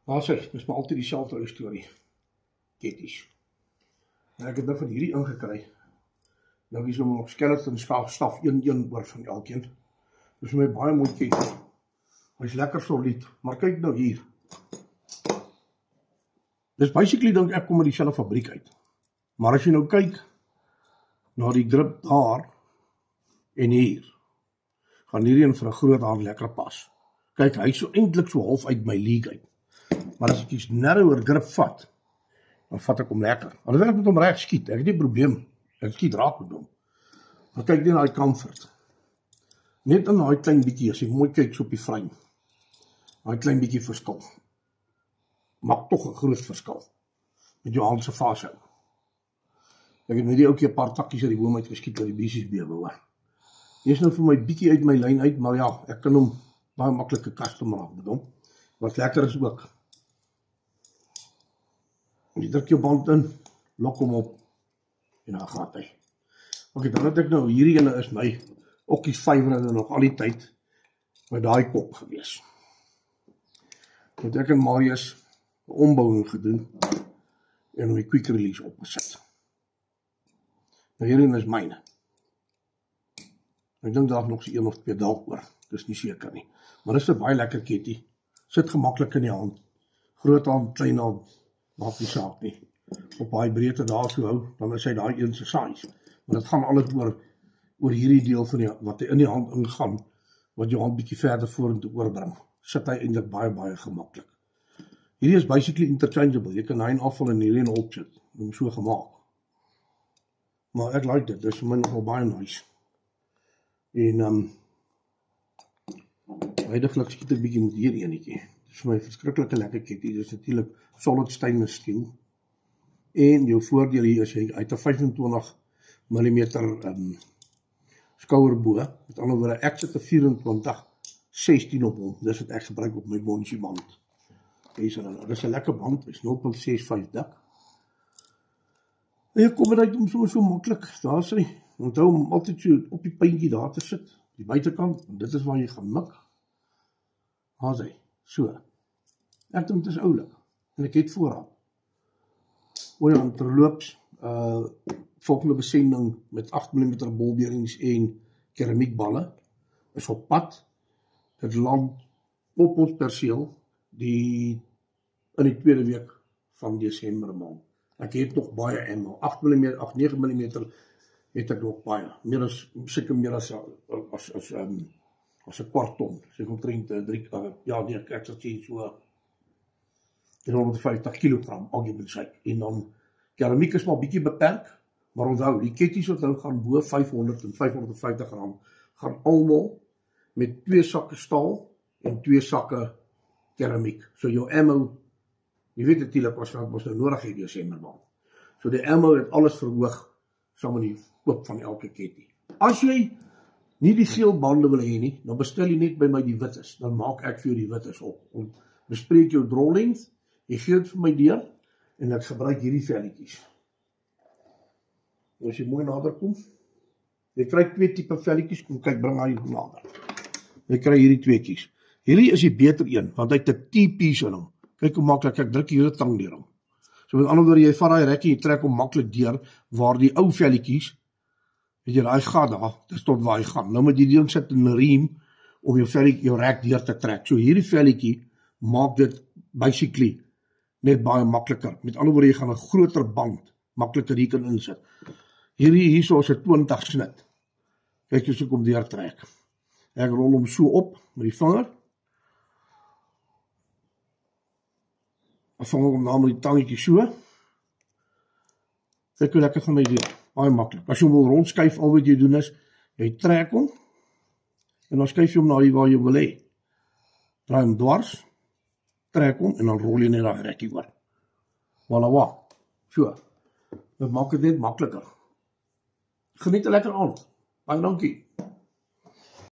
Daar sê, dis maar altyd dieselfde ou storie. Ketties. En ek het nou van hierdie ingekry. Nou is nog skeleton staf 1 oor van elkeen. Dis my baie mooi kettie. Hy is lekker solied, maar kyk nou hier. Dis basically dink ek kom uit dieselfde fabriek uit. Maar as jy nou kyk na die grip daar en hier, gaan hierdie een vir 'n groot hand lekker pas. Kyk, hy is so eintlik so half uit my league uit. Maar as ek die narrower grip vat, dan vat ek hom lekker. Alhoewel ek met hom reg skiet, ek het nie probleem. Ek skiet raak met hom. Maar kyk net na die comfort. Net in daai klein bietjie, as jy mooi kyk so op die frame. Daai klein bietjie verskil. Maak tog 'n groot verskil. Met jou hand se vashou. Ek het met die ouetjie 'n paar takkies uit die boom uit geskiet dat die beesies bewe hoor. Hy is nou vir my bietjie uit my lyn uit, maar ja, ek kan hom baie maklike custom raak met hom. Wat lekker is ook. Jy druk jou band in, lok hom op en dan gaat hy. Ok, dan het ek nou, hierdie ene is my okkies vyfrinde nog al die tyd met daai kop gewees. Het ek en Marius 'n ombouing gedoen en hom die quick release opgesit. Nou hierdie is myne. Ek dink daar nog so 1 of 2 dalk oor, dis nie seker nie. Maar dis 'n baie lekker kettie. Sit gemaklik in die hand. Groot hand, klein hand, maak nie saak nie. Op baie breedte daar so hou, dan is hy daai een se size. Maar dit gaan alles oor hierdie deel van die, wat hy in die hand ingaan, wat jou hand bietjie verder vorentoe oorbring. Sit hy eintlik baie gemaklik. Hierdie is basically interchangeable. Jy kan hy en afval en hierdie en opsit. Hom so gemaak. Maar ek like dit. Dit is vir my nogal baie nice. En huidiglik skiet ek bietjie met hierdie enetjie. Dit is vir my verskriklike lekker kettie. Dit is natuurlik solid stainless steel. En jou voordeel hier is hy uit 'n 25 mm skouerbo. Met ander woorde, ek sit 'n 24/16 op hom. Dis wat ek gebruik op my Bonchi band. Dis 'n lekker band, is 0.65 dik. En jy kom uit om so maklik. Daar sê, onthou om altyd so op die puntjie daar te sit, die buitekant, want dit is waar jy gaan mik. Daar sê, so. Ek dink dit is oulik. En ek het voorraad. O ja, terloops, volgende besending met 8 mm bolbeerings en keramiekballe is op pad. Dit land op ons perseel in die tweede week van Desember maand. Ek het nog baie ammo, 9 mm het ek nog baie. Seker meer as 'n kwart ton. Seker omtrent 3, ja nee, ek sal sê so 350 kg argument sake. En dan keramiek is maar bietjie beperk, maar onthou, die ketties wat nou gaan bo 500 en 550 gram, gaan almal met 2 sakke staal en 2 sakke keramiek. So jou ammo, jy weet natuurlik wat ons nou nodig het in Desember maand. So die ammo het alles verhoog saam met die koop van elke kettie. As jy nie die geel bande wil hê nie, dan bestel jy net by my die wittes. Dan maak ek vir jou die wittes op. En bespreek jou draw length, jy gee dit vir my deur en ek gebruik hierdie velletjies. As jy mooi nader kom, jy kry 2 tipe velletjies, kom kyk, bring hy nader. Jy kry hierdie tweetjies. Hierdie is die beter een, want hy het 'n T-piece in hom. Kyk hoe maklik, ek druk hierdie tang deur hom. So met ander woorde, jy vat daai rekkie, jy trek hom maklik deur, waar die ou velletjies, weet jy, daai gat daar, dis tot waar hy gaan. Nou moet jy die sit in 'n riem, om jou rek deur te trek. So hierdie velletjie, maak dit, basically, net baie makliker. Met ander woorde, jy gaan 'n groter band, makliker hier kan insit. Hierso is 'n 20 snit. Kyk hoe so kom deur trek. Ek rol hom so op, met die vinger, vang hom nou met die tangetjie so. Kyk hoe lekker gaan hy deur. Baie maklik. As jy hom wil rondskuif, al wat jy doen is, jy trek hom, en dan skuif jy hom na die waar jy wil hê. Draai hom dwars, trek hom, en dan rol jy net daai rekkie oor. Voilà, so. Dit maak dit net makliker. Geniet 'n lekker aand. Baie dankie.